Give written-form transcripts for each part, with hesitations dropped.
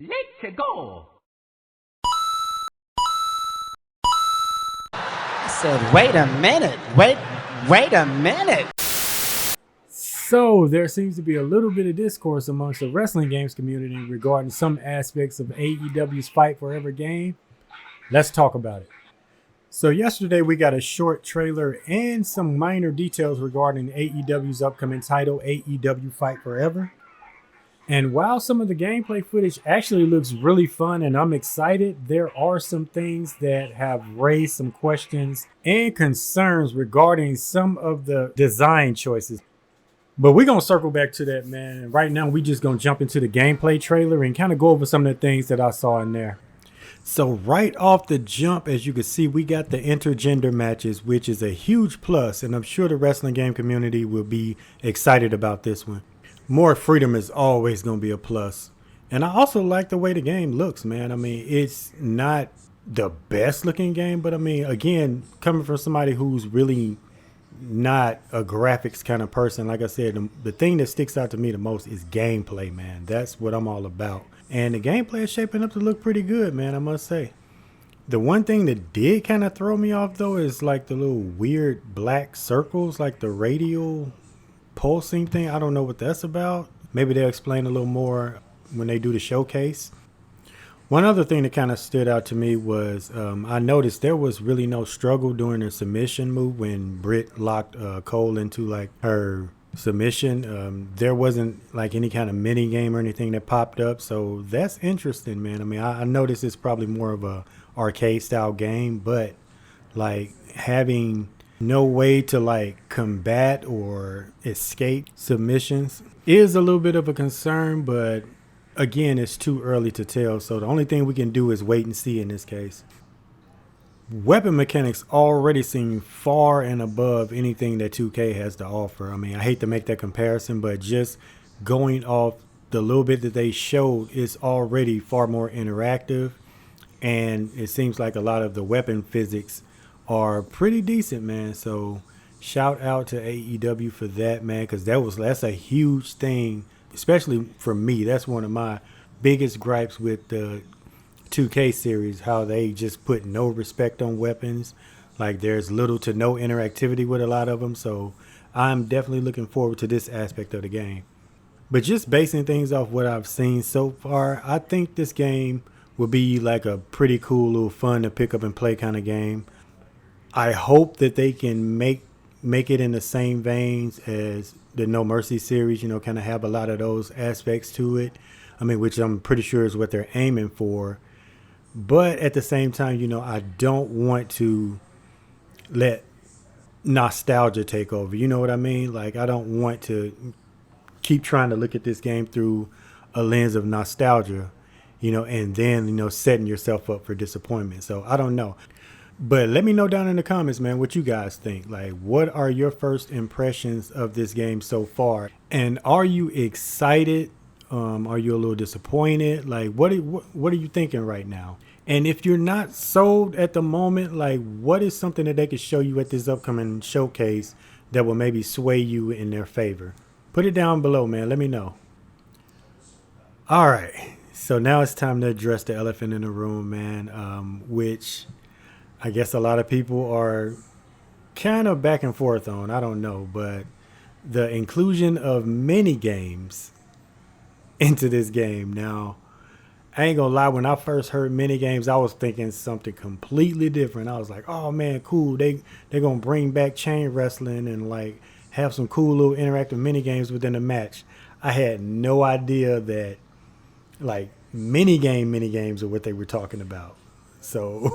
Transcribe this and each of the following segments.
Let's go! I said, wait a minute. Wait a minute. So there seems to be a little bit of discourse amongst the wrestling games community regarding some aspects of AEW's Fight Forever game. Let's talk about it. So yesterday we got a short trailer and some minor details regarding AEW's upcoming title, AEW Fight Forever. And while some of the gameplay footage actually looks really fun and I'm excited, there are some things that have raised some questions and concerns regarding some of the design choices. But we're going to circle back to that, man. And right now, we just going to jump into the gameplay trailer and kind of go over some of the things that I saw in there. So right off the jump, as you can see, we got the intergender matches, which is a huge plus. And I'm sure the wrestling game community will be excited about this one. More freedom is always going to be a plus. And I also like the way the game looks, man. I mean, it's not the best looking game, but I mean, again, coming from somebody who's really not a graphics kind of person, like I said, the thing that sticks out to me the most is gameplay, man. That's what I'm all about. And the gameplay is shaping up to look pretty good, man, I must say. The one thing that did kind of throw me off, though, is like the little weird black circles, like the radial pulsing thing. I don't know what that's about. Maybe they'll explain a little more when they do the showcase. One other thing that kind of stood out to me was I noticed there was really no struggle during the submission move when Britt locked Cole into like her submission. There wasn't like any kind of mini game or anything that popped up. So that's interesting, man. I mean, I noticed it's probably more of a arcade style game, but like having no way to like combat or escape submissions is a little bit of a concern, but again, it's too early to tell, so the only thing we can do is wait and see in this case. Weapon mechanics already seem far and above anything that 2K has to offer. I mean, I hate to make that comparison, but just going off the little bit that they showed, it's already far more interactive, and it seems like a lot of the weapon physics are pretty decent, man. So shout out to AEW for that, man, because that's a huge thing. Especially for me, that's one of my biggest gripes with the 2K series, how they just put no respect on weapons. Like there's little to no interactivity with a lot of them. So I'm definitely looking forward to this aspect of the game. But just basing things off what I've seen so far, I think this game will be like a pretty cool little fun to pick up and play kind of game. I hope that they can make it in the same veins as the No Mercy series, you know, kind of have a lot of those aspects to it. I mean, which I'm pretty sure is what they're aiming for. But at the same time, you know, I don't want to let nostalgia take over. You know what I mean? Like, I don't want to keep trying to look at this game through a lens of nostalgia, you know, and then, you know, setting yourself up for disappointment. So I don't know. But let me know down in the comments, man, what you guys think. Like, what are your first impressions of this game so far? And are you excited? Are you a little disappointed? Like, what are you thinking right now? And if you're not sold at the moment, like, what is something that they could show you at this upcoming showcase that will maybe sway you in their favor? Put it down below, man. Let me know. All right. So now it's time to address the elephant in the room, man, which I guess a lot of people are kind of back and forth on. I don't know, but the inclusion of mini games into this game. Now, I ain't gonna lie, when I first heard mini games, I was thinking something completely different. I was like, oh man, cool. They're gonna bring back chain wrestling and like have some cool little interactive mini games within the match. I had no idea that like mini games are what they were talking about. So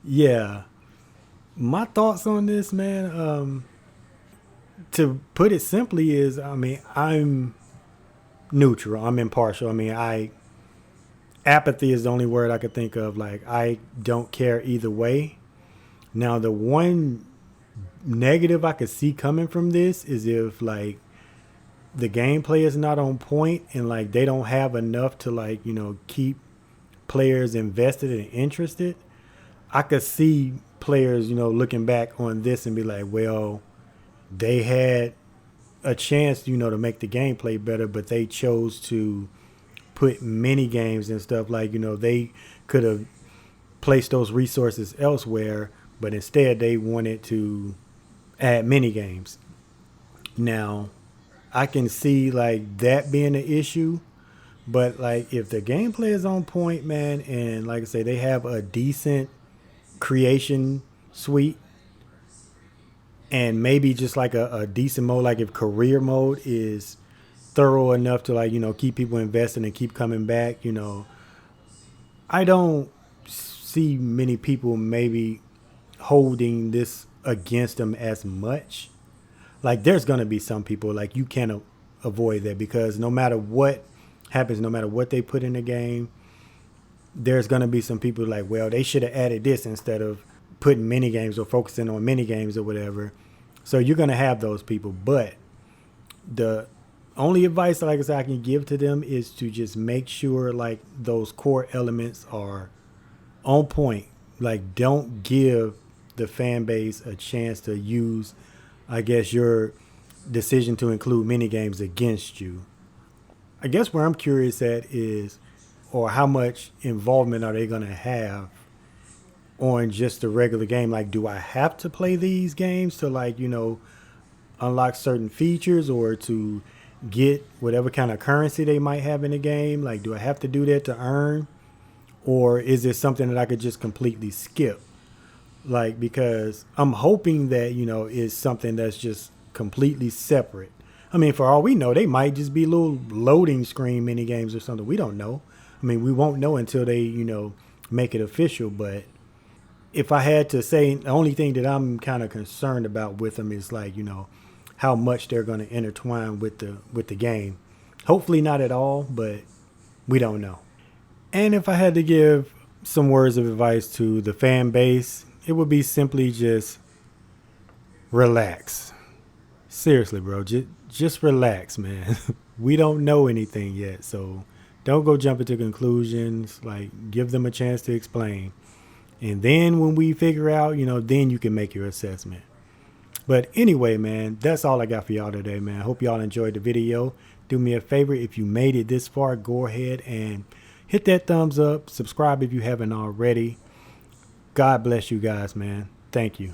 yeah, my thoughts on this, man, to put it simply is, I mean, I'm neutral. I'm impartial. I mean, apathy is the only word I could think of. Like, I don't care either way. Now, the one negative I could see coming from this is if, like, the gameplay is not on point and, like, they don't have enough to, like, you know, keep players invested and interested. I could see players, you know, looking back on this and be like, well, they had a chance, you know, to make the gameplay better, but they chose to put mini games and stuff, like, they could have placed those resources elsewhere, but instead they wanted to add mini games. Now, I can see like that being an issue, but like if the gameplay is on point, man, and like I say, they have a decent creation suite, and maybe just like a decent mode, like if career mode is thorough enough to, like, keep people invested and keep coming back, I don't see many people maybe holding this against them as much. Like there's going to be some people, like, you can't avoid that, because no matter what happens, no matter what they put in the game, there's going to be some people like, well, they should have added this instead of putting mini games or focusing on mini games or whatever. So you're going to have those people, but the only advice, like I said, I can give to them is to just make sure like those core elements are on point. Like, don't give the fan base a chance to use, I guess, your decision to include mini games against you. I guess where I'm curious at is, or how much involvement are they going to have on just the regular game? Like, do I have to play these games to, like, unlock certain features or to get whatever kind of currency they might have in the game? Like, do I have to do that to earn? Or is it something that I could just completely skip? Like, because I'm hoping that, is something that's just completely separate. I mean, for all we know, they might just be little loading screen mini games or something. We don't know. I mean, we won't know until they, make it official. But if I had to say, the only thing that I'm kind of concerned about with them is, like, how much they're going to intertwine with the game. Hopefully not at all, but we don't know. And if I had to give some words of advice to the fan base, it would be simply just relax. Seriously, bro, just relax, man. We don't know anything yet, so don't go jumping to conclusions. Like, give them a chance to explain. And then when we figure out, then you can make your assessment. But anyway, man, that's all I got for y'all today, man. I hope y'all enjoyed the video. Do me a favor, if you made it this far, go ahead and hit that thumbs up. Subscribe if you haven't already. God bless you guys, man. Thank you.